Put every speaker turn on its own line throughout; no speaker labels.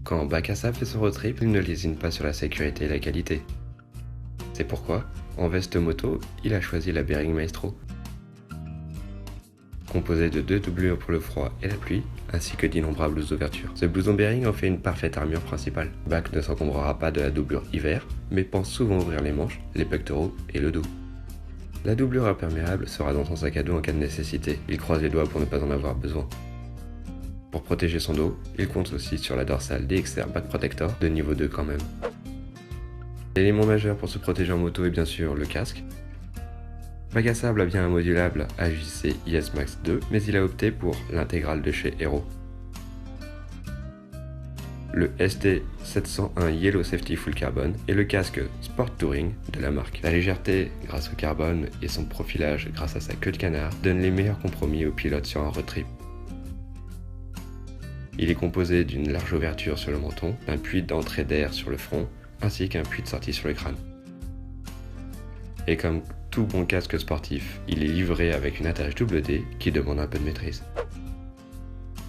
Quand Bakassab fait son road trip, il ne lésine pas sur la sécurité et la qualité. C'est pourquoi, en veste moto, il a choisi la Bearing Maestro. Composée de 2 doublures pour le froid et la pluie, ainsi que d'innombrables ouvertures. Ce blouson Bearing en fait une parfaite armure principale. Bak ne s'encombrera pas de la doublure hiver, mais pense souvent ouvrir les manches, les pectoraux et le dos. La doublure imperméable sera dans son sac à dos en cas de nécessité. Il croise les doigts pour ne pas en avoir besoin. Pour protéger son dos, il compte aussi sur la dorsale DXR Back Protector de niveau 2 quand même. L'élément majeur pour se protéger en moto est bien sûr le casque. Bakassab a bien un modulable AJC IS Max 2, mais il a opté pour l'intégrale de chez Hero. Le ST701 Yellow Safety Full Carbon et le casque Sport Touring de la marque. La légèreté, grâce au carbone, et son profilage grâce à sa queue de canard, donnent les meilleurs compromis aux pilotes sur un road trip. Il est composé d'une large ouverture sur le menton, d'un puits d'entrée d'air sur le front, ainsi qu'un puits de sortie sur le crâne. Et comme tout bon casque sportif, il est livré avec une attache double D qui demande un peu de maîtrise.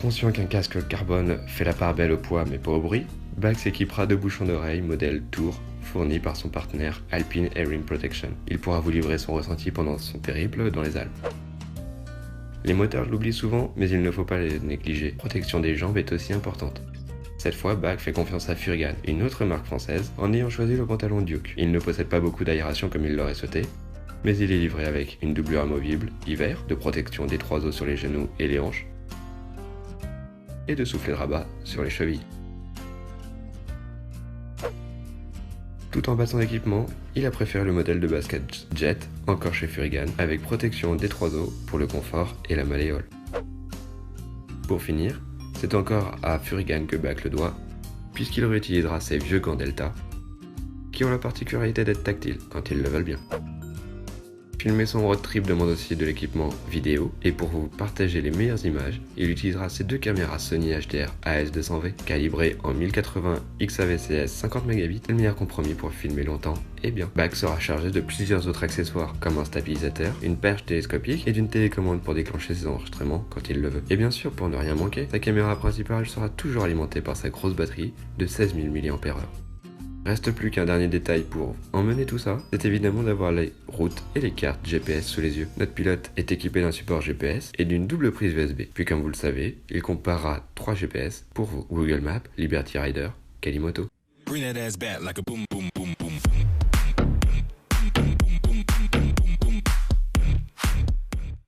Conscient qu'un casque carbone fait la part belle au poids mais pas au bruit, Bak s'équipera de bouchons d'oreille modèle Tour fournis par son partenaire Alpine Airing Protection. Il pourra vous livrer son ressenti pendant son périple dans les Alpes. Les moteurs l'oublient souvent, mais il ne faut pas les négliger. La protection des jambes est aussi importante. Cette fois, Bak fait confiance à Furgan, une autre marque française, en ayant choisi le pantalon Duke. Il ne possède pas beaucoup d'aération comme il l'aurait souhaité, mais il est livré avec une doublure amovible, hiver, de protection des 3 os sur les genoux et les hanches, et de soufflet de rabat sur les chevilles. Tout en passant d'équipement, il a préféré le modèle de basket Jet, encore chez Furgan, avec protection des 3 os pour le confort et la malléole. Pour finir, c'est encore à Furgan que Bak le doit, puisqu'il réutilisera ses vieux gants Delta, qui ont la particularité d'être tactiles quand ils le veulent bien. Filmer son road trip demande aussi de l'équipement vidéo, et pour vous partager les meilleures images, il utilisera ses 2 caméras Sony HDR AS200V, calibrées en 1080 XAVCS 50 Mbps, le meilleur compromis pour filmer longtemps et bien. Bak sera chargé de plusieurs autres accessoires, comme un stabilisateur, une perche télescopique et d'une télécommande pour déclencher ses enregistrements quand il le veut. Et bien sûr, pour ne rien manquer, sa caméra principale sera toujours alimentée par sa grosse batterie de 16 000 mAh. Reste plus qu'un dernier détail pour emmener tout ça, c'est évidemment d'avoir les routes et les cartes GPS sous les yeux. Notre pilote est équipé d'un support GPS et d'une double prise USB. Puis comme vous le savez, il comparera 3 GPS pour vous: Google Maps, Liberty Rider, Kalimoto. Bring that ass back like a boom boom boom boom boom.